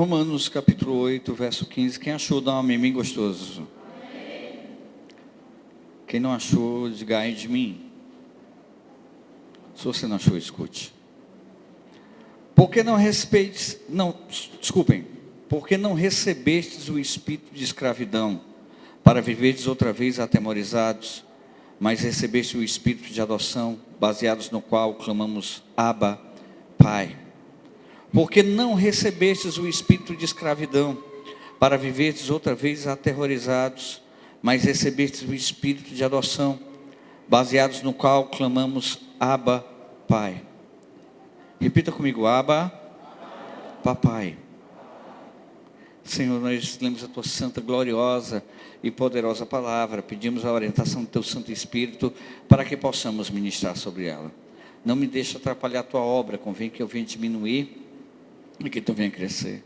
Romanos capítulo 8, verso 15. Quem achou, dá um amém bem gostoso. Quem não achou, diga ai de mim. Se você não achou, escute. Porque não recebestes o espírito de escravidão, para viverdes outra vez atemorizados, mas recebeste o espírito de adoção, baseados no qual clamamos Abba, Pai. Porque não recebestes o espírito de escravidão, para viverdes outra vez aterrorizados, mas recebestes o espírito de adoção, baseados no qual clamamos Abba, Pai. Repita comigo, Abba, Papai. Senhor, nós lemos a Tua santa, gloriosa e poderosa palavra. Pedimos a orientação do Teu Santo Espírito para que possamos ministrar sobre ela. Não me deixe atrapalhar a Tua obra, convém que eu venha diminuir e que Tu venha crescer.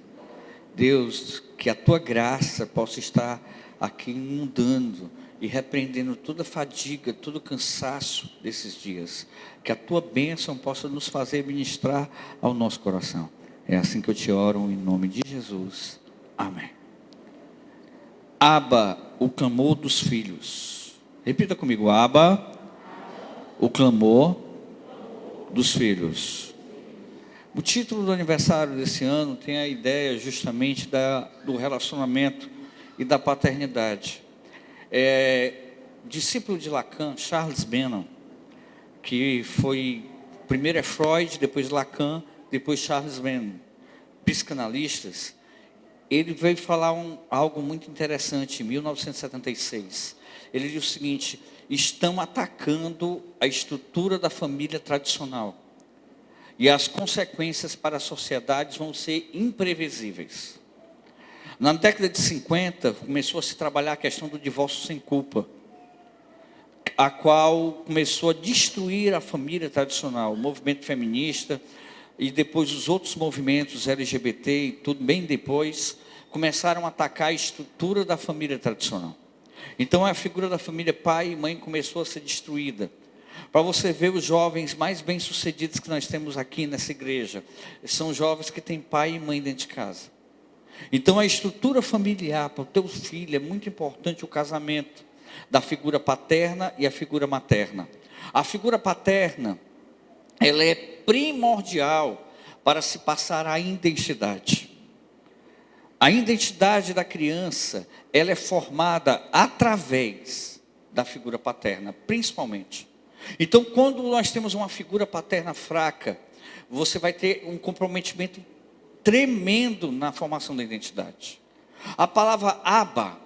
Deus, que a Tua graça possa estar aqui inundando e repreendendo toda fadiga, todo cansaço desses dias. Que a Tua bênção possa nos fazer ministrar ao nosso coração. É assim que eu te oro, em nome de Jesus. Amém. Abba, o clamor dos filhos. Repita comigo, Abba, o clamor dos filhos. O título do aniversário desse ano tem a ideia justamente do relacionamento e da paternidade. Discípulo de Lacan, Charles Benham, que foi, primeiro é Freud, depois Lacan, depois Charles Benham, psicanalistas. Ele veio falar algo muito interessante em 1976. Ele disse o seguinte: estão atacando a estrutura da família tradicional. E as consequências para as sociedades vão ser imprevisíveis. Na década de 50, começou a se trabalhar a questão do divórcio sem culpa, a qual começou a destruir a família tradicional, o movimento feminista, e depois os outros movimentos LGBT, e tudo bem depois, começaram a atacar a estrutura da família tradicional. Então a figura da família pai e mãe começou a ser destruída. Para você ver os jovens mais bem-sucedidos que nós temos aqui nessa igreja, são jovens que têm pai e mãe dentro de casa. Então a estrutura familiar para o teu filho é muito importante, o casamento da figura paterna e a figura materna. A figura paterna, ela é primordial para se passar a identidade. A identidade da criança, ela é formada através da figura paterna, principalmente. Então, quando nós temos uma figura paterna fraca, você vai ter um comprometimento tremendo na formação da identidade. A palavra Abba,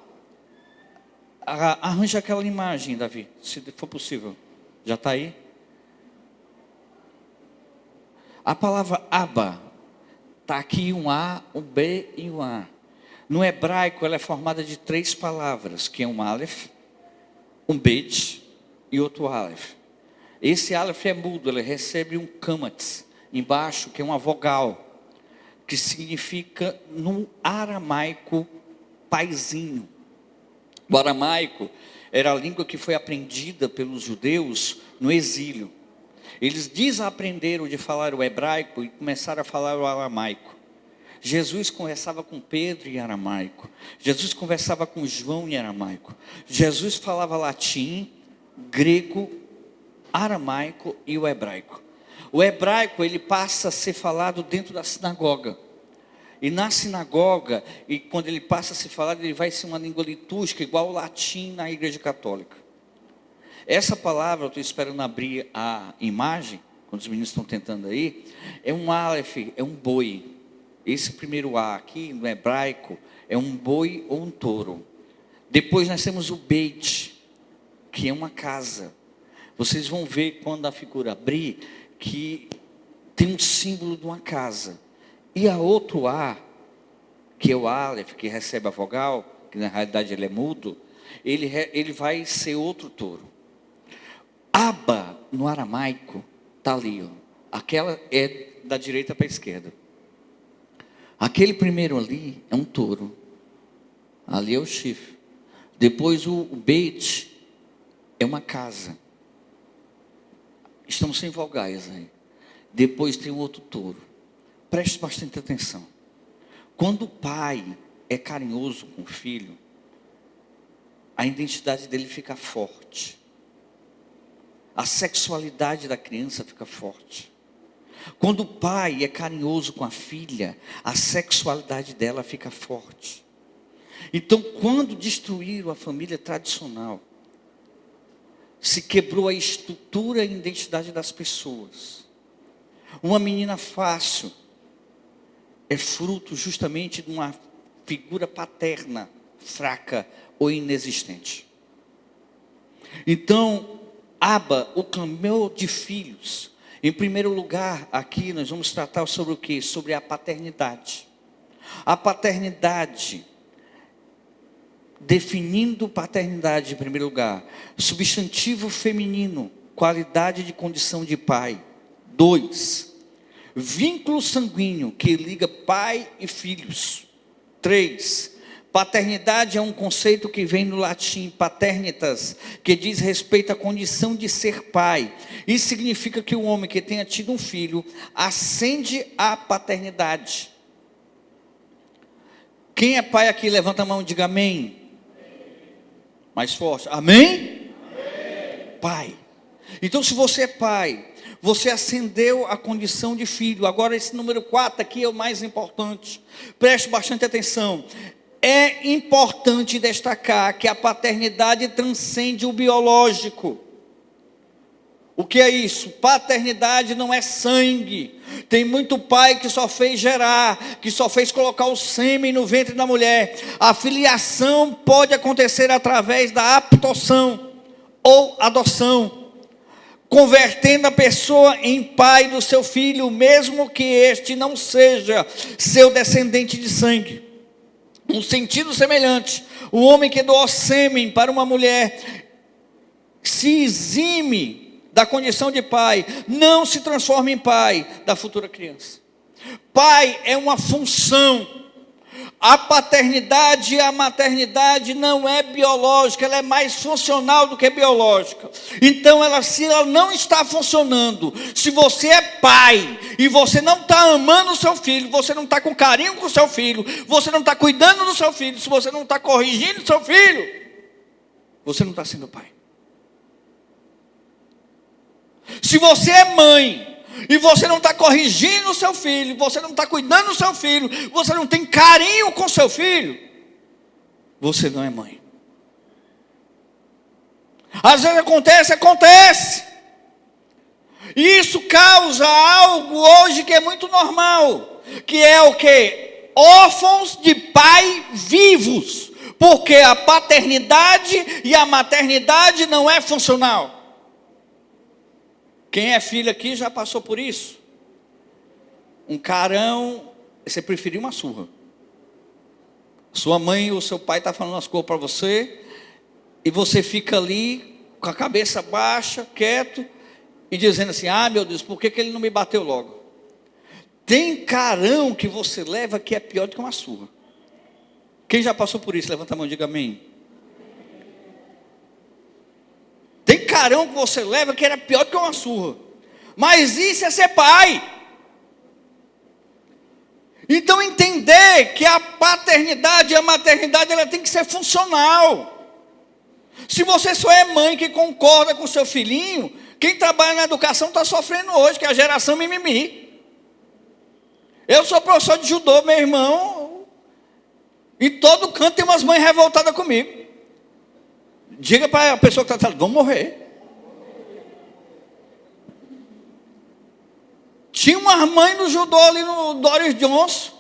arranja aquela imagem, Davi, se for possível. Já está aí? A palavra Abba, está aqui um A, um B e um A. No hebraico, ela é formada de 3 palavras, que é um Aleph, um Bet e outro Aleph. Esse Aleph é mudo, ele recebe um kamatz embaixo, que é uma vogal, que significa no aramaico paizinho. O aramaico era a língua que foi aprendida pelos judeus no exílio. Eles desaprenderam de falar o hebraico e começaram a falar o aramaico. Jesus conversava com Pedro em aramaico. Jesus conversava com João em aramaico. Jesus falava latim, grego, aramaico e o hebraico. O hebraico, ele passa a ser falado dentro da sinagoga. E na sinagoga, e quando ele passa a ser falado, ele vai ser uma língua litúrgica, igual o latim na igreja católica. Essa palavra, eu estou esperando abrir a imagem, quando os meninos estão tentando aí, é um aleph, é um boi. Esse primeiro A aqui, no hebraico, é um boi ou um touro. Depois nós temos o beit, que é uma casa. Vocês vão ver quando a figura abrir, que tem um símbolo de uma casa. E a outro A, que é o aleph, que recebe a vogal, que na realidade ele é mudo, ele vai ser outro touro. Abba, no aramaico, está ali. Ó. Aquela é da direita para a esquerda. Aquele primeiro ali é um touro. Ali é o chifre. Depois o beit é uma casa. Estamos sem vogais aí. Depois tem um outro touro. Preste bastante atenção. Quando o pai é carinhoso com o filho, a identidade dele fica forte. A sexualidade da criança fica forte. Quando o pai é carinhoso com a filha, a sexualidade dela fica forte. Então, quando destruíram a família tradicional, se quebrou a estrutura e a identidade das pessoas. Uma menina fácil é fruto justamente de uma figura paterna fraca ou inexistente. Então, Abba, o clamor de filhos. Em primeiro lugar, aqui nós vamos tratar sobre o quê? Sobre a paternidade. A paternidade, definindo paternidade em primeiro lugar. Substantivo feminino, qualidade de condição de pai. 2, vínculo sanguíneo que liga pai e filhos. 3, paternidade é um conceito que vem do latim paternitas, que diz respeito à condição de ser pai. Isso significa que o homem que tenha tido um filho ascende à paternidade. Quem é pai aqui, levanta a mão e diga amém. Mais forte, amém? Amém? Pai. Então, se você é pai, você ascendeu à condição de filho. Agora, esse número 4 aqui é o mais importante. Preste bastante atenção. É importante destacar que a paternidade transcende o biológico. O que é isso? Paternidade não é sangue. Tem muito pai que só fez gerar, que só fez colocar o sêmen no ventre da mulher. A filiação pode acontecer através da aptoção ou adoção, convertendo a pessoa em pai do seu filho, mesmo que este não seja seu descendente de sangue. Um sentido semelhante, o homem que doou sêmen para uma mulher se exime da condição de pai, não se transforma em pai da futura criança. Pai é uma função. A paternidade e a maternidade não é biológica, ela é mais funcional do que biológica. Então, se ela não está funcionando, se você é pai e você não está amando o seu filho, você não está com carinho com o seu filho, você não está cuidando do seu filho, se você não está corrigindo o seu filho, você não está sendo pai. Se você é mãe e você não está corrigindo o seu filho, você não está cuidando do seu filho, você não tem carinho com o seu filho, você não é mãe. Às vezes acontece. E isso causa algo hoje que é muito normal, que é o quê? Órfãos de pai vivos, porque a paternidade e a maternidade não é funcional. Quem é filho aqui já passou por isso? Um carão, você preferiu uma surra. Sua mãe ou seu pai está falando as coisas para você, e você fica ali com a cabeça baixa, quieto, e dizendo assim, meu Deus, por que ele não me bateu logo? Tem carão que você leva que é pior do que uma surra. Quem já passou por isso? Levanta a mão e diga amém. Tem carão que você leva que era pior do que uma surra. Mas isso é ser pai. Então entender que a paternidade e a maternidade ela tem que ser funcional. Se você só é mãe que concorda com o seu filhinho, quem trabalha na educação está sofrendo hoje, que é a geração mimimi. Eu sou professor de judô, meu irmão, e todo canto tem umas mães revoltadas comigo. Diga para a pessoa que está falando, vamos morrer. Tinha uma mãe no judô ali no Doris Johnson.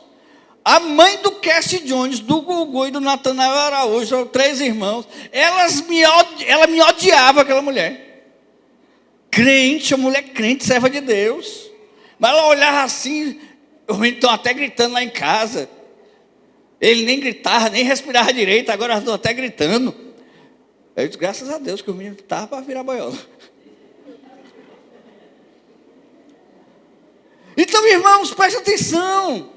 A mãe do Cassie Jones, do Gugu e do Natanael Araújo, são 3 irmãos. Ela me odiava, aquela mulher. Crente, a mulher crente, serva de Deus. Mas ela olhava assim, eu estou até gritando lá em casa. Ele nem gritava, nem respirava direito, agora estou até gritando. Eu disse, graças a Deus que o menino estava para virar boiola. Então, irmãos, preste atenção.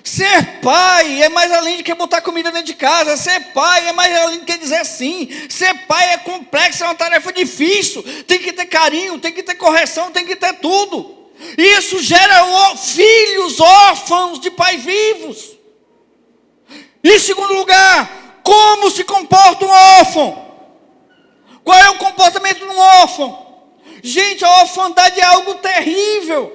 Ser pai é mais além de que botar comida dentro de casa. Ser pai é mais além de que dizer sim. Ser pai é complexo, é uma tarefa difícil. Tem que ter carinho, tem que ter correção, tem que ter tudo. Isso gera filhos órfãos de pais vivos. Em segundo lugar, como se comporta um órfão? Qual é o comportamento de um órfão? Gente, a orfandade é algo terrível.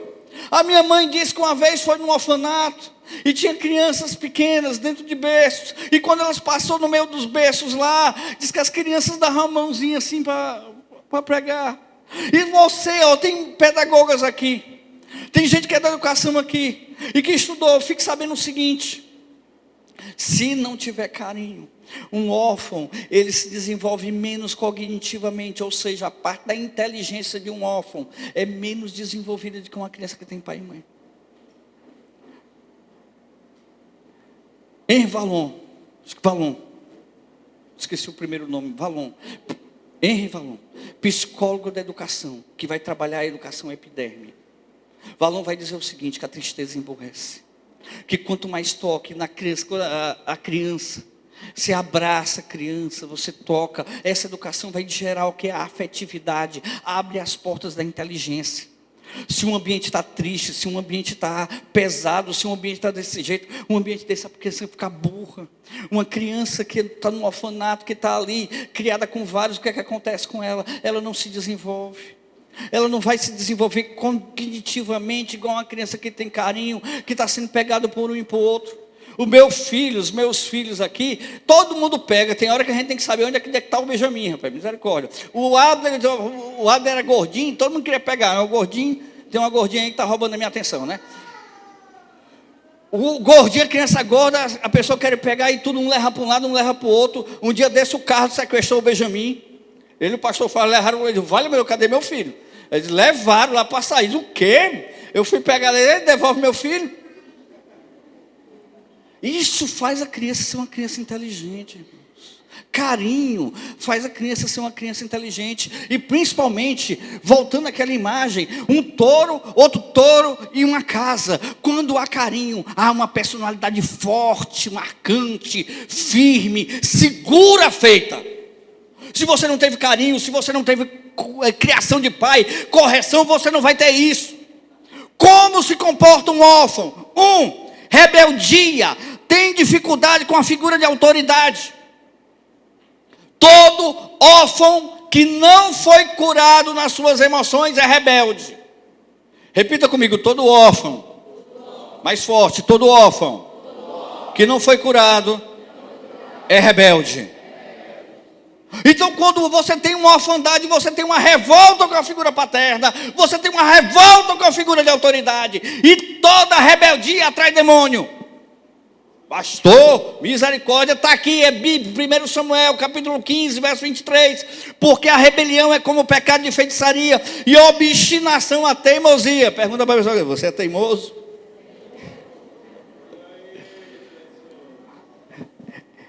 A minha mãe disse que uma vez foi num orfanato e tinha crianças pequenas dentro de berços. E quando elas passaram no meio dos berços lá, diz que as crianças davam a mãozinha assim para pregar. E você, tem pedagogas aqui, tem gente que é da educação aqui e que estudou, fique sabendo o seguinte: se não tiver carinho, um órfão, ele se desenvolve menos cognitivamente, ou seja, a parte da inteligência de um órfão é menos desenvolvida do que uma criança que tem pai e mãe. Henri Vallon, esqueci o primeiro nome, Henri Vallon, psicólogo da educação, que vai trabalhar a educação epidérmica. Vallon vai dizer o seguinte, que a tristeza emburrece, que quanto mais toque na criança, a criança, você abraça a criança, você toca, essa educação vai gerar o que é a afetividade, abre as portas da inteligência. Se um ambiente está triste, se um ambiente está pesado, se um ambiente está desse jeito, um ambiente desse, porque você fica burra. Uma criança que está no orfanato, que está ali, criada com vários, o que é que acontece com ela? Ela não se desenvolve. Ela não vai se desenvolver cognitivamente igual uma criança que tem carinho, que está sendo pegada por um e por outro. Os meus filhos aqui, todo mundo pega. Tem hora que a gente tem que saber onde é que está o Benjamin, rapaz, misericórdia. O Abner era gordinho, todo mundo queria pegar. O gordinho, tem uma gordinha aí que está roubando a minha atenção, né? O gordinho, a criança gorda, a pessoa quer pegar e tudo, um leva para um lado, um leva para o outro. Um dia desse o carro sequestrou o Benjamin. O pastor falou, levaram ele, vale meu, cadê meu filho? Eles levaram lá para sair. O quê? Eu fui pegar ele, devolve meu filho. Isso faz a criança ser uma criança inteligente, irmãos. Carinho faz a criança ser uma criança inteligente. E principalmente, voltando àquela imagem, um touro, outro touro e uma casa. Quando há carinho, há uma personalidade forte, marcante, firme, segura feita. Se você não teve carinho, se você não teve criação de pai, correção, você não vai ter isso. Como se comporta um órfão? Rebeldia. Tem dificuldade com a figura de autoridade. Todo órfão que não foi curado nas suas emoções é rebelde. Repita comigo, todo órfão. Mais forte, todo órfão que não foi curado é rebelde. Então, quando você tem uma orfandade, você tem uma revolta com a figura paterna, você tem uma revolta com a figura de autoridade, e toda rebeldia atrai demônio. Pastor, misericórdia, está aqui, é 1 Samuel, capítulo 15, verso 23. Porque a rebelião é como o pecado de feitiçaria, e a obstinação a teimosia. Pergunta para a pessoa, você é teimoso?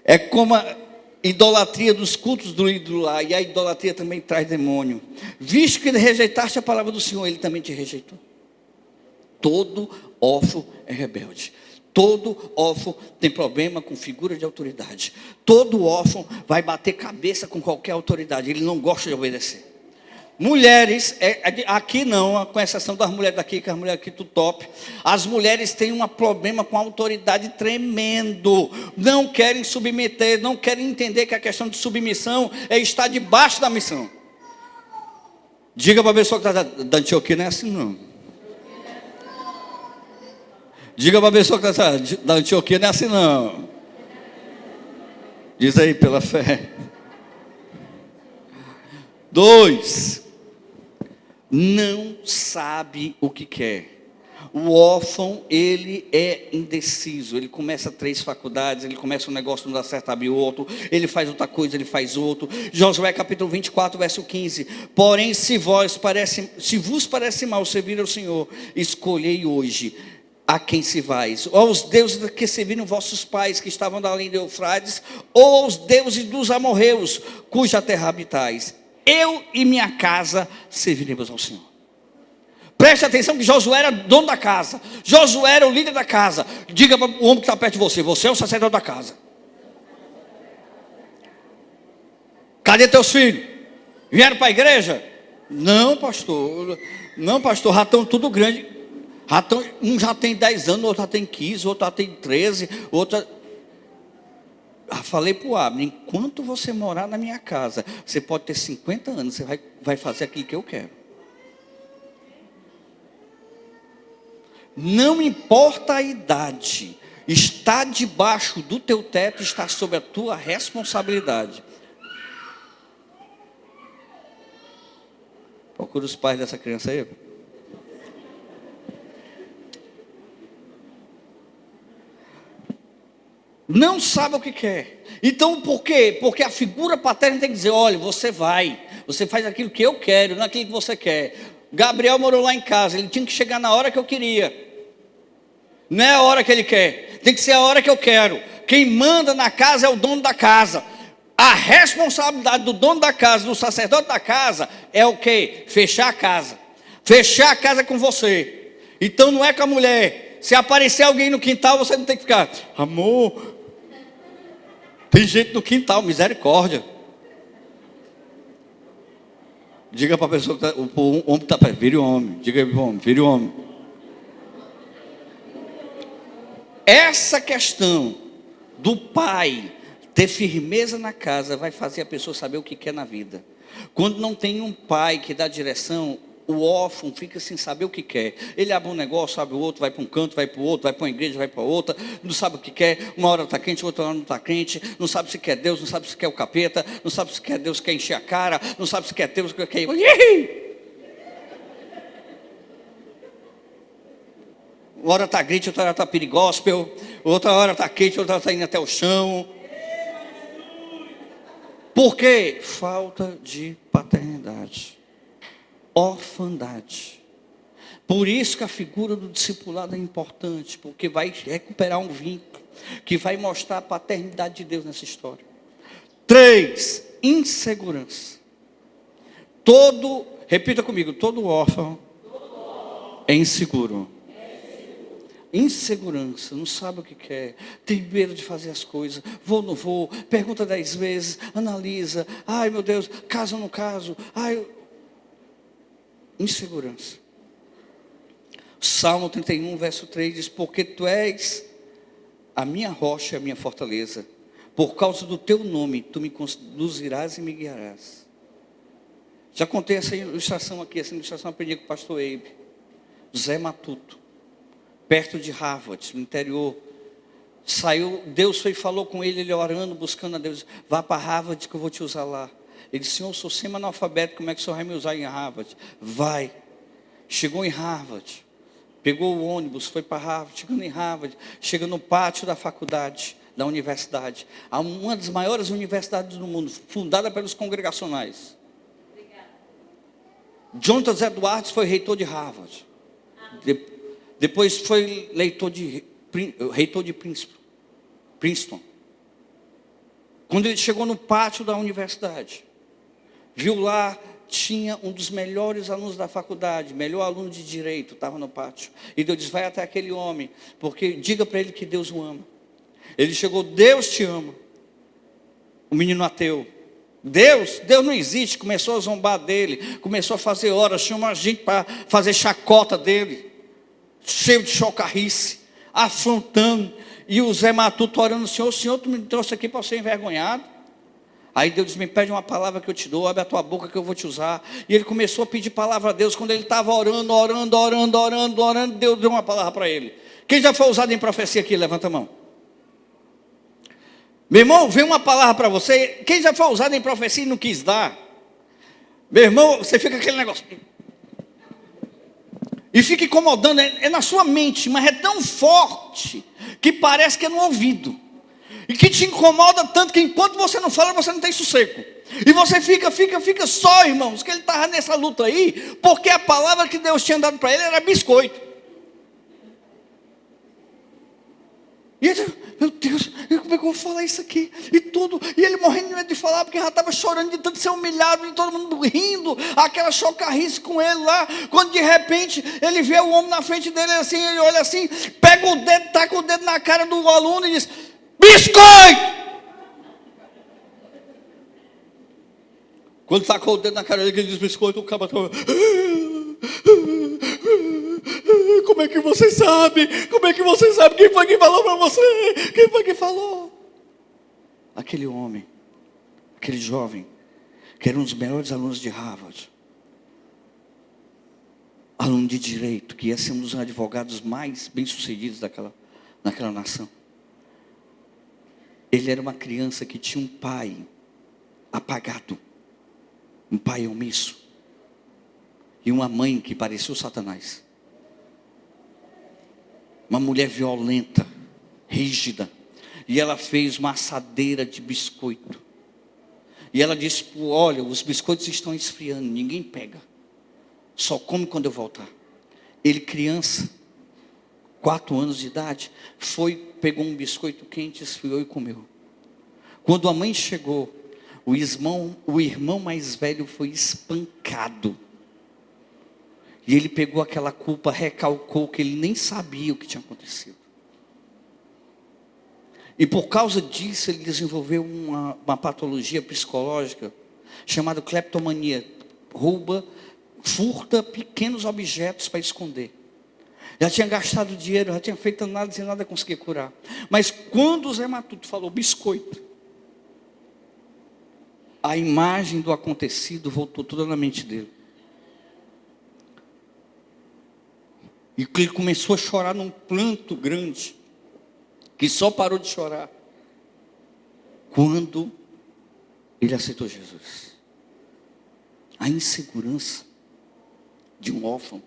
É como a idolatria dos cultos do ídolo lá, e a idolatria também traz demônio. Visto que rejeitaste a palavra do Senhor, Ele também te rejeitou. Todo órfão é rebelde. Todo órfão tem problema com figura de autoridade. Todo órfão vai bater cabeça com qualquer autoridade. Ele não gosta de obedecer. Mulheres, aqui não, com exceção das mulheres daqui, que as mulheres aqui tudo top. As mulheres têm um problema com a autoridade tremendo. Não querem submeter, não querem entender que a questão de submissão é estar debaixo da missão. Diga para a pessoa que está da Antioquia, não é assim não. Diga para a pessoa que está da Antioquia, não é assim não. Diz aí, pela fé. 2, não sabe o que quer. O órfão, ele é indeciso. Ele começa 3 faculdades, ele começa um negócio, não dá certo, abre outro. Ele faz outra coisa, ele faz outro. Josué capítulo 24, verso 15. Porém, se vos parece mal servir ao Senhor, escolhei hoje a quem se vais, ou aos deuses que serviram vossos pais, que estavam da além do Eufrates, ou aos deuses dos amorreus, cuja terra habitais. Eu e minha casa serviremos ao Senhor. Preste atenção que Josué era dono da casa. Josué era o líder da casa. Diga para o homem que está perto de você, você é o sacerdote da casa. Cadê teus filhos? Vieram para a igreja? Não, pastor. Não, pastor, ratão tudo grande. Ratão, um já tem 10 anos, outro já tem 15, outro já tem 13, outro... Falei para o Abner, enquanto você morar na minha casa, você pode ter 50 anos, você vai fazer aquilo que eu quero. Não importa a idade, está debaixo do teu teto, está sob a tua responsabilidade. Procura os pais dessa criança aí. Não sabe o que quer. Então por quê? Porque a figura paterna tem que dizer, olha, você faz aquilo que eu quero, não aquilo que você quer. Gabriel morou lá em casa, ele tinha que chegar na hora que eu queria. Não é a hora que ele quer, tem que ser a hora que eu quero. Quem manda na casa é o dono da casa. A responsabilidade do dono da casa, do sacerdote da casa, é o quê? Fechar a casa. Fechar a casa com você. Então não é com a mulher. Se aparecer alguém no quintal, você não tem que ficar, amor, tem gente no quintal, misericórdia. Diga para a pessoa que o homem está perto, vire o homem. Diga para o homem, vire o homem. Essa questão do pai ter firmeza na casa vai fazer a pessoa saber o que quer na vida. Quando não tem um pai que dá direção, o órfão fica sem saber o que quer. Ele abre um negócio, abre o outro, vai para um canto, vai para o outro, vai para uma igreja, vai para outra, não sabe o que quer, uma hora está crente, outra hora não está crente, não sabe se quer Deus, não sabe se quer o capeta, não sabe se quer Deus, quer encher a cara, não sabe se quer Deus, quer... Uma hora está crente, outra hora está perigóspel, outra hora está quente, outra hora está indo até o chão. Por quê? Falta de paternidade. Orfandade. Por isso que a figura do discipulado é importante, porque vai recuperar um vínculo, que vai mostrar a paternidade de Deus nessa história. 3, insegurança. Repita comigo, todo órfão é inseguro. Insegurança, não sabe o que quer, tem medo de fazer as coisas, vou ou não vou, pergunta 10 vezes, analisa, ai meu Deus, caso ou não caso, insegurança. Salmo 31, verso 3 diz, porque tu és a minha rocha, a minha fortaleza, por causa do teu nome, tu me conduzirás e me guiarás. Já contei essa ilustração aqui, essa ilustração eu aprendi com o pastor Eibe, Zé Matuto, perto de Harvard, no interior. Deus foi e falou com ele orando, buscando a Deus, vá para Harvard que eu vou te usar lá. Ele disse, Senhor, eu sou semi-analfabeto, como é que o Senhor vai me usar em Harvard? Vai. Chegou em Harvard, pegou o ônibus, foi para Harvard, chegando em Harvard, chega no pátio da faculdade, da universidade, uma das maiores universidades do mundo, fundada pelos congregacionais. Jonathan Edwards foi reitor de Harvard. Depois foi reitor de Princeton. Quando ele chegou no pátio da universidade, viu lá, tinha um dos melhores alunos da faculdade, melhor aluno de direito, estava no pátio. E Deus disse, vai até aquele homem, porque diga para ele que Deus o ama. Ele chegou, Deus te ama. O menino ateu. Deus não existe, começou a zombar dele, começou a fazer horas, chamou a gente para fazer chacota dele. Cheio de chocarrice, afrontando, e o Zé Matuto orando, Senhor, tu me trouxe aqui para ser envergonhado. Aí Deus disse, me pede uma palavra que eu te dou, abre a tua boca que eu vou te usar. E ele começou a pedir palavra a Deus, quando ele estava orando, Deus deu uma palavra para ele. Quem já foi usado em profecia aqui, levanta a mão. Meu irmão, veio uma palavra para você, quem já foi usado em profecia e não quis dar? Meu irmão, você fica aquele negócio... E fica incomodando, é na sua mente, mas é tão forte, que parece que é no ouvido. E que te incomoda tanto, que enquanto você não fala, você não tem sossego. E você fica só, irmãos, que ele estava nessa luta aí, porque a palavra que Deus tinha dado para ele era biscoito. E ele, meu Deus, como é que eu vou falar isso aqui? E tudo, e ele morrendo de medo de falar, porque já estava chorando de tanto ser humilhado, e todo mundo rindo, aquela chocarrice com ele lá, quando de repente, ele vê o homem na frente dele, assim, ele olha assim, pega o dedo, taca o dedo na cara do aluno e diz, biscoito! Quando tacou o dedo na cara dele, ele diz biscoito, o cara estava... Como é que você sabe? Como é que você sabe? Quem foi que falou para você? Quem foi que falou? Aquele homem, aquele jovem, que era um dos melhores alunos de Harvard, aluno de direito, que ia ser um dos advogados mais bem-sucedidos naquela nação. Ele era uma criança que tinha um pai apagado, um pai omisso, e uma mãe que parecia o Satanás. Uma mulher violenta, rígida. E ela fez uma assadeira de biscoito. E ela disse: olha, os biscoitos estão esfriando, ninguém pega. Só come quando eu voltar. Ele, criança, 4 anos de idade, pegou um biscoito quente, esfriou e comeu. Quando a mãe chegou, o irmão mais velho foi espancado. E ele pegou aquela culpa, recalcou que ele nem sabia o que tinha acontecido. E por causa disso ele desenvolveu uma patologia psicológica chamada cleptomania. Furta pequenos objetos para esconder. Já tinha gastado dinheiro, já tinha feito nada e nada conseguia curar. Mas quando o Zé Matuto falou biscoito, a imagem do acontecido voltou toda na mente dele. E ele começou a chorar num pranto grande, que só parou de chorar quando ele aceitou Jesus. A insegurança de um órfão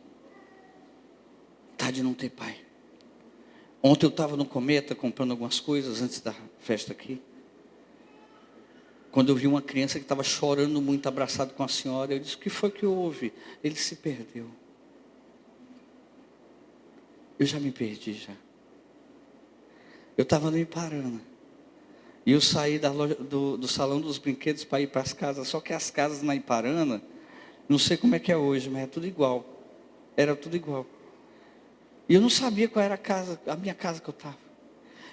está de não ter pai. Ontem eu estava no Cometa comprando algumas coisas antes da festa aqui. Quando eu vi uma criança que estava chorando muito, abraçado com a senhora, eu disse: o que foi que houve? Ele se perdeu. Eu já me perdi já. Eu estava no Iparana. E eu saí da loja, do salão dos brinquedos para ir para as casas. Só que as casas na Iparana, não sei como é que é hoje, mas é tudo igual. Era tudo igual. E eu não sabia qual era a minha casa que eu estava.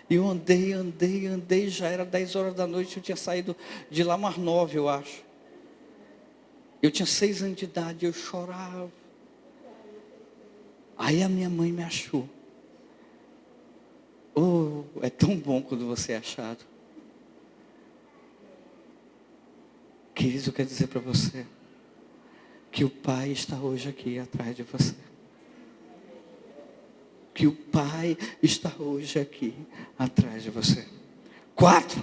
E eu andei, já era 10 horas da noite, eu tinha saído de lá umas 9, eu acho. Eu tinha 6 anos de idade, eu chorava. Aí a minha mãe me achou. Oh, é tão bom quando você é achado. Querido, eu quero dizer para você que o Pai está hoje aqui atrás de você. Que o Pai está hoje aqui atrás de você. 4.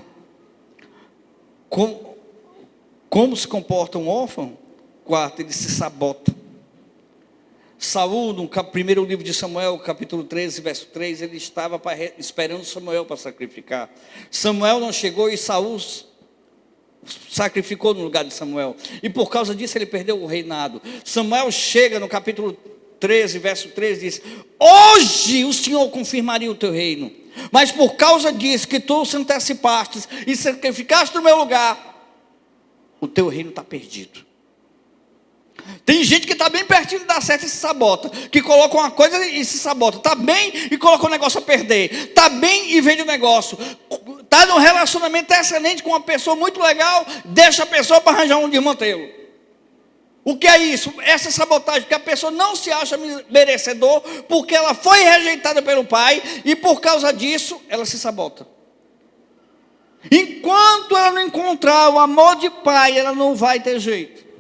Como se comporta um órfão? 4. Ele se sabota. Saul, no primeiro livro de Samuel, capítulo 13, verso 3, ele estava esperando Samuel para sacrificar. Samuel não chegou e Saul sacrificou no lugar de Samuel. E por causa disso ele perdeu o reinado. Samuel chega no capítulo 13, verso 3, diz: hoje o Senhor confirmaria o teu reino. Mas por causa disso que tu se antecipaste e sacrificaste no meu lugar, o teu reino está perdido. Tem gente que está bem pertinho de dar certo e se sabota. Que coloca uma coisa e se sabota. Está bem e coloca o negócio a perder. Está bem e vende o negócio. Está num relacionamento excelente com uma pessoa muito legal, deixa a pessoa para arranjar um desmantelo. O que é isso? Essa sabotagem, que a pessoa não se acha merecedor, porque ela foi rejeitada pelo pai, e por causa disso, ela se sabota. Enquanto ela não encontrar o amor de pai, ela não vai ter jeito.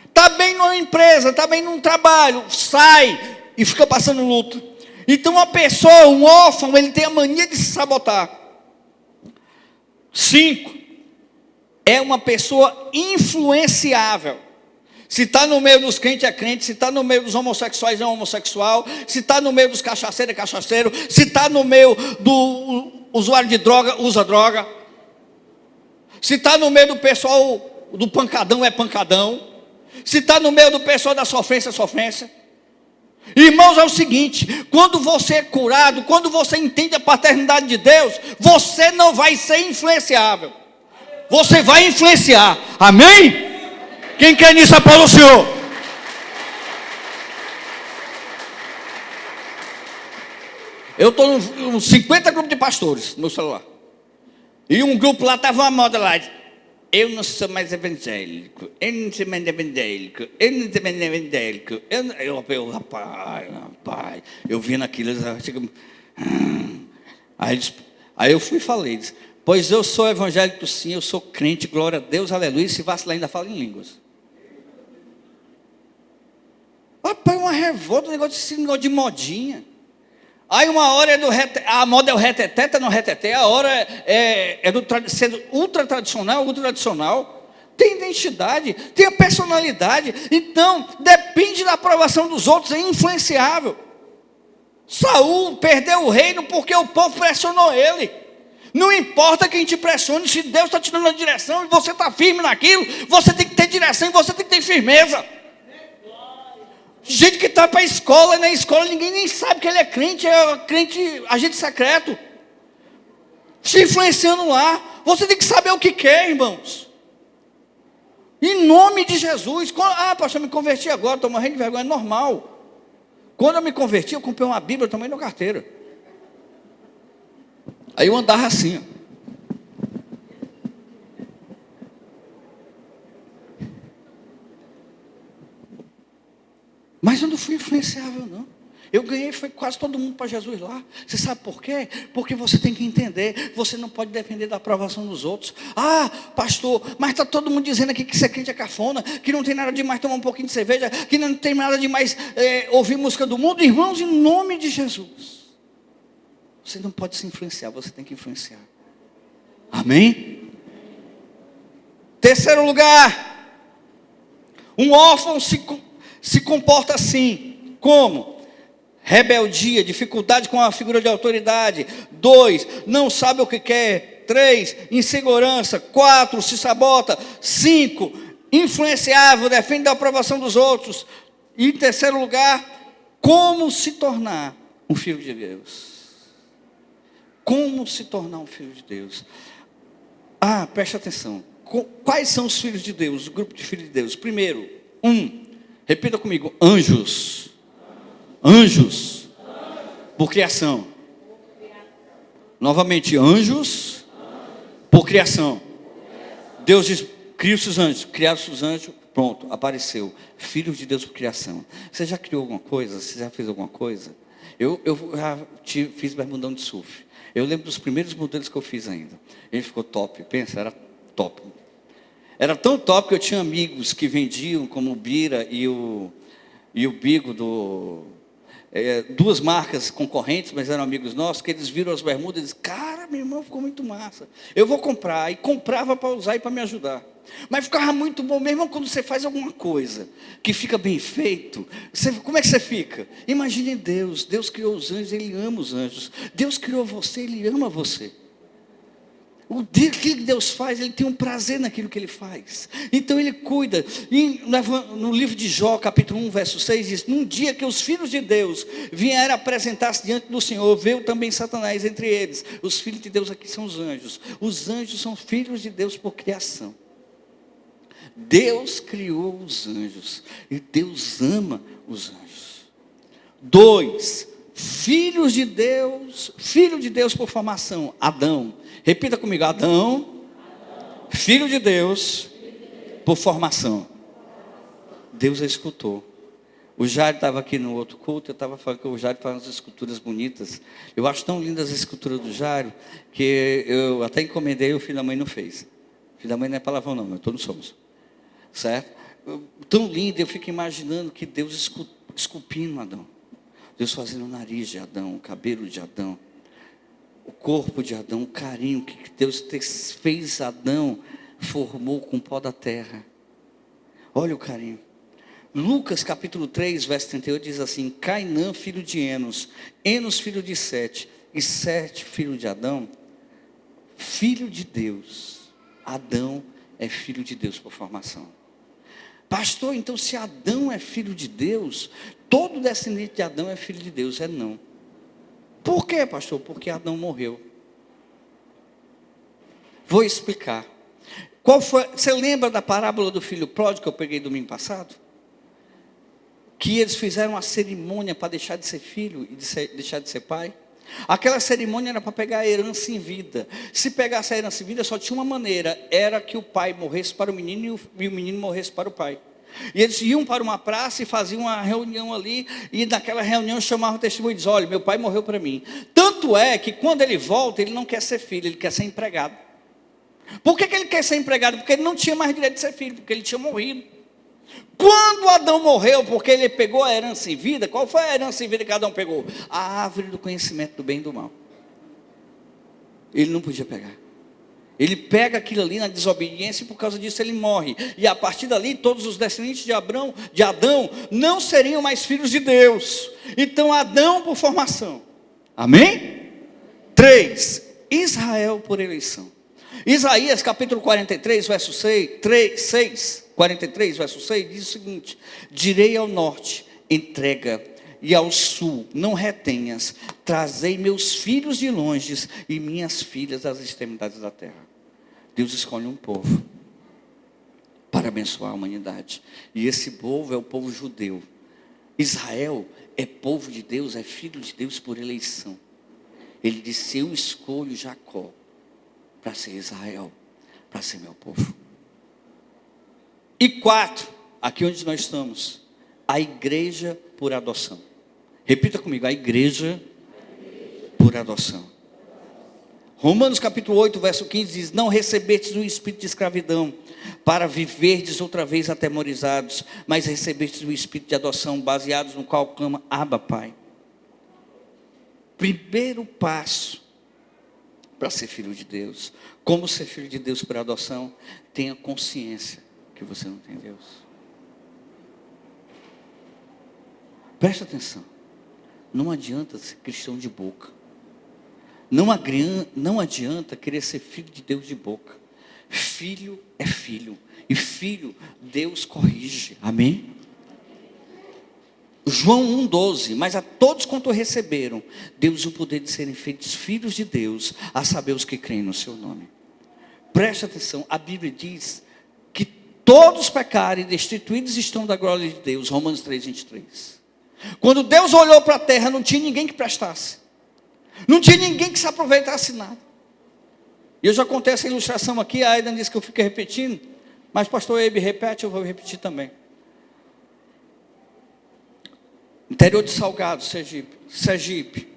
Está bem numa empresa, está bem num trabalho, sai e fica passando luta. Então uma pessoa, um órfão, ele tem a mania de se sabotar. 5. É uma pessoa influenciável. Se está no meio dos crentes é crente, se está no meio dos homossexuais é homossexual, se está no meio dos cachaceiros é cachaceiro, se está no meio do usuário de droga, usa droga. Se está no meio do pessoal do pancadão é pancadão. Se está no meio do pessoal da sofrência, é sofrência. Irmãos, é o seguinte: quando você é curado, quando você entende a paternidade de Deus, você não vai ser influenciável. Você vai influenciar. Amém? Quem quer nisso, aplauda o Senhor. Eu estou nos 50 grupos de pastores no meu celular. E um grupo lá estava uma moda lá. Eu não sou mais evangélico, eu não sou mais evangélico, eu não sou mais evangélico. Rapaz, eu vi naquilo, aí eu fui e falei, disse, pois eu sou evangélico sim, eu sou crente, glória a Deus, aleluia, e se vacilar ainda fala em línguas. Rapaz, uma revolta, um negócio de modinha. Aí uma hora a moda é o reteté, está no reteté, a hora é do ser ultra tradicional, tem identidade, tem a personalidade, então depende da aprovação dos outros, é influenciável. Saul perdeu o reino porque o povo pressionou ele. Não importa quem te pressione, se Deus está te dando a direção e você está firme naquilo, você tem que ter direção e você tem que ter firmeza. Gente que está para a escola, e na escola ninguém nem sabe que ele é crente agente secreto. Se influenciando lá. Você tem que saber o que quer, irmãos. Em nome de Jesus. Pastor, eu me converti agora, estou morrendo de vergonha, é normal. Quando eu me converti, eu comprei uma Bíblia, também na carteira. Aí eu andava assim, ó. Mas eu não fui influenciável, não. Eu ganhei, foi quase todo mundo para Jesus lá. Você sabe por quê? Porque você tem que entender, você não pode depender da aprovação dos outros. Pastor, mas está todo mundo dizendo aqui que ser crente é cafona, que não tem nada de mais tomar um pouquinho de cerveja, que não tem nada de mais ouvir música do mundo. Irmãos, em nome de Jesus, você não pode se influenciar, você tem que influenciar. Amém? Terceiro lugar, um órfão se comporta assim, como? Rebeldia, dificuldade com a figura de autoridade. 2, não sabe o que quer. 3, insegurança. 4, se sabota. 5, influenciável, defende a aprovação dos outros. E em terceiro lugar, como se tornar um filho de Deus. Como se tornar um filho de Deus. Preste atenção. Quais são os filhos de Deus, o grupo de filhos de Deus? Primeiro, repita comigo, anjos. Anjos. Por criação. Novamente, anjos. Por criação. Deus diz, cria-se os anjos. Criaram-se os anjos, pronto, apareceu. Filhos de Deus por criação. Você já criou alguma coisa? Você já fez alguma coisa? Eu já fiz bermudão de surf. Eu lembro dos primeiros modelos que eu fiz ainda. Ele ficou top, pensa, era top. Era tão top que eu tinha amigos que vendiam, como o Bira e o Bigo, duas marcas concorrentes, mas eram amigos nossos, que eles viram as bermudas e disseram, cara, meu irmão, ficou muito massa. Eu vou comprar. E comprava para usar e para me ajudar. Mas ficava muito bom, meu irmão, quando você faz alguma coisa que fica bem feito, como é que você fica? Imagine Deus. Deus criou os anjos, Ele ama os anjos. Deus criou você, Ele ama você. O que Deus faz, Ele tem um prazer naquilo que Ele faz. Então Ele cuida. E no livro de Jó, capítulo 1, verso 6, diz, num dia que os filhos de Deus vieram apresentar-se diante do Senhor, veio também Satanás entre eles. Os filhos de Deus aqui são os anjos. Os anjos são filhos de Deus por criação. Deus criou os anjos. E Deus ama os anjos. 2, filho de Deus por formação, Adão. Repita comigo, Adão, filho de Deus por formação. Deus a escutou. O Jair estava aqui no outro culto, eu estava falando que o Jair faz umas esculturas bonitas. Eu acho tão lindas as esculturas do Jair, que eu até encomendei, o filho da mãe não fez. O filho da mãe não é palavrão não, todos somos. Certo? Tão lindo, eu fico imaginando que Deus esculpindo Adão. Deus fazendo o nariz de Adão, o cabelo de Adão, o corpo de Adão, o carinho que Deus fez Adão, formou com o pó da terra. Olha o carinho. Lucas capítulo 3, verso 38 diz assim, Cainã, filho de Enos, Enos, filho de Sete, e Sete, filho de Adão, filho de Deus. Adão é filho de Deus por formação. Pastor, então se Adão é filho de Deus, todo descendente de Adão é filho de Deus? Não. Por quê, pastor? Porque Adão morreu. Vou explicar. Você lembra da parábola do filho pródigo que eu peguei domingo passado? Que eles fizeram uma cerimônia para deixar de ser filho e deixar de ser pai. Aquela cerimônia era para pegar a herança em vida. Se pegasse a herança em vida, só tinha uma maneira, era que o pai morresse para o menino e o menino morresse para o pai. E eles iam para uma praça e faziam uma reunião ali, e naquela reunião chamavam o testemunho e diziam: olha, meu pai morreu para mim. Tanto é que quando ele volta, ele não quer ser filho, ele quer ser empregado. Por que ele quer ser empregado? Porque ele não tinha mais direito de ser filho, porque ele tinha morrido. Quando Adão morreu, porque ele pegou a herança em vida, qual foi a herança em vida que Adão pegou? A árvore do conhecimento do bem e do mal. Ele não podia pegar. Ele pega aquilo ali na desobediência e por causa disso ele morre. E a partir dali, todos os descendentes de Adão não seriam mais filhos de Deus. Então, Adão por formação. Amém? 3. Israel por eleição. Isaías capítulo 43, verso 6, 43, verso 6, diz o seguinte: direi ao norte, entrega, e ao sul, não retenhas, trazei meus filhos de longe e minhas filhas das extremidades da terra. Deus escolhe um povo para abençoar a humanidade, e esse povo é o povo judeu. Israel é povo de Deus, é filho de Deus por eleição. Ele disse: eu escolho Jacó para ser Israel, para ser meu povo. E 4, aqui onde nós estamos, a igreja por adoção. Repita comigo: a igreja por adoção. Romanos capítulo 8, verso 15 diz: não recebestes o espírito de escravidão, para viverdes outra vez atemorizados, mas recebestes o espírito de adoção, baseados no qual clama: Abba, Pai. Primeiro passo para ser filho de Deus. Como ser filho de Deus por adoção? Tenha consciência que você não tem Deus. Preste atenção. Não adianta ser cristão de boca. Não adianta querer ser filho de Deus de boca. Filho é filho. E filho, Deus corrige. Amém? João 1,12, mas a todos quanto receberam, deu-lhes o poder de serem feitos filhos de Deus, a saber os que creem no seu nome. Preste atenção, a Bíblia diz que todos pecaram e destituídos estão da glória de Deus, Romanos 3,23. Quando Deus olhou para a terra, não tinha ninguém que prestasse, não tinha ninguém que se aproveitasse nada. E eu já contei essa ilustração aqui, a Aidan disse que eu fico repetindo, mas pastor Eibe repete, eu vou repetir também. Interior de Salgado, Sergipe,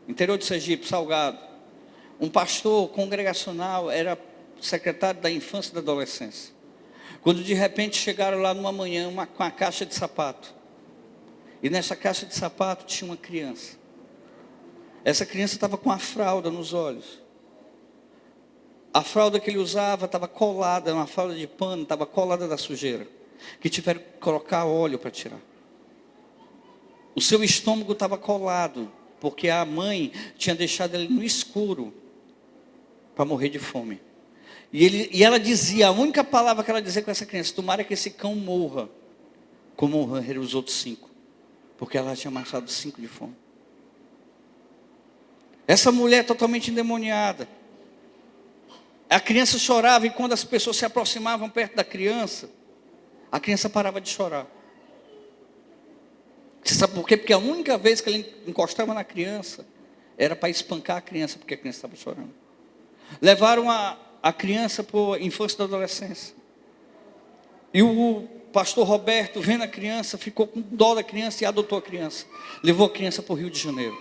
interior de Sergipe, Salgado. Um pastor congregacional, era secretário da infância e da adolescência. Quando de repente chegaram lá numa manhã com uma caixa de sapato. E nessa caixa de sapato tinha uma criança. Essa criança estava com a fralda nos olhos. A fralda que ele usava estava colada, uma fralda de pano, estava colada da sujeira. Que tiveram que colocar óleo para tirar. O seu estômago estava colado, porque a mãe tinha deixado ele no escuro para morrer de fome. E ela dizia, a única palavra que ela dizia com essa criança: tomara que esse cão morra, como morreram os outros 5, porque ela tinha matado 5 de fome. Essa mulher totalmente endemoniada. A criança chorava, e quando as pessoas se aproximavam perto da criança, a criança parava de chorar. Você sabe por quê? Porque a única vez que ele encostava na criança era para espancar a criança, porque a criança estava chorando. Levaram a criança para a infância e adolescência. E o pastor Roberto, vendo a criança, ficou com dó da criança e adotou a criança. Levou a criança para o Rio de Janeiro.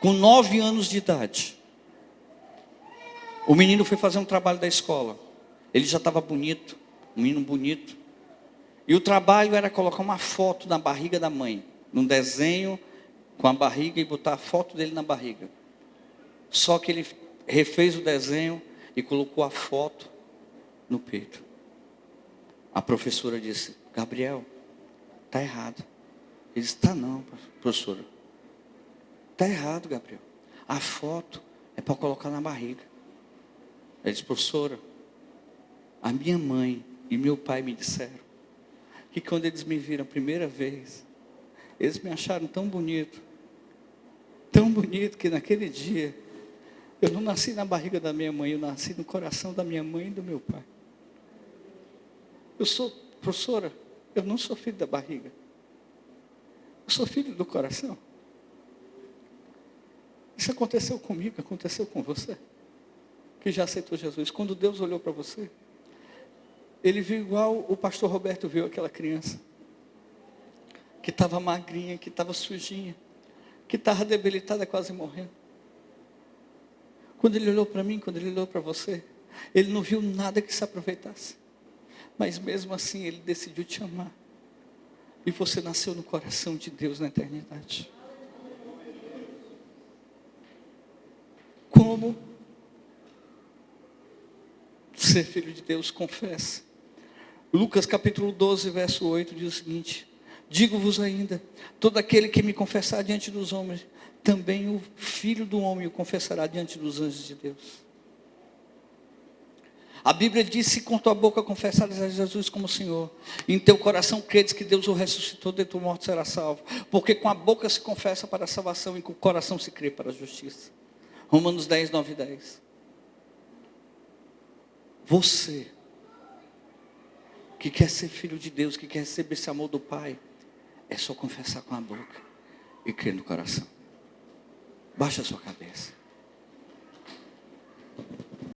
Com 9 anos de idade. O menino foi fazer um trabalho da escola. Ele já estava bonito, um menino bonito. E o trabalho era colocar uma foto na barriga da mãe, num desenho com a barriga, e botar a foto dele na barriga. Só que ele refez o desenho e colocou a foto no peito. A professora disse: Gabriel, está errado. Ele disse: está não, professora. Está errado, Gabriel. A foto é para colocar na barriga. Ele disse: professora, a minha mãe e meu pai me disseram que quando eles me viram a primeira vez, eles me acharam tão bonito que naquele dia, eu não nasci na barriga da minha mãe, eu nasci no coração da minha mãe e do meu pai. Professora, eu não sou filho da barriga, eu sou filho do coração. Isso aconteceu comigo, aconteceu com você, que já aceitou Jesus. Quando Deus olhou para você, Ele viu igual o pastor Roberto viu aquela criança, que estava magrinha, que estava sujinha, que estava debilitada, quase morrendo. Quando Ele olhou para mim, quando Ele olhou para você, Ele não viu nada que se aproveitasse. Mas mesmo assim Ele decidiu te amar. E você nasceu no coração de Deus na eternidade. Como ser filho de Deus? Confessa. Lucas capítulo 12, verso 8 diz o seguinte: digo-vos ainda, todo aquele que me confessar diante dos homens, também o Filho do Homem o confessará diante dos anjos de Deus. A Bíblia diz: se com tua boca confessares a Jesus como Senhor, e em teu coração credes que Deus o ressuscitou dentre os mortos, será salvo. Porque com a boca se confessa para a salvação, e com o coração se crê para a justiça. Romanos 10, 9 e 10. Você, que quer ser filho de Deus, que quer receber esse amor do Pai, é só confessar com a boca e crer no coração. Baixa a sua cabeça.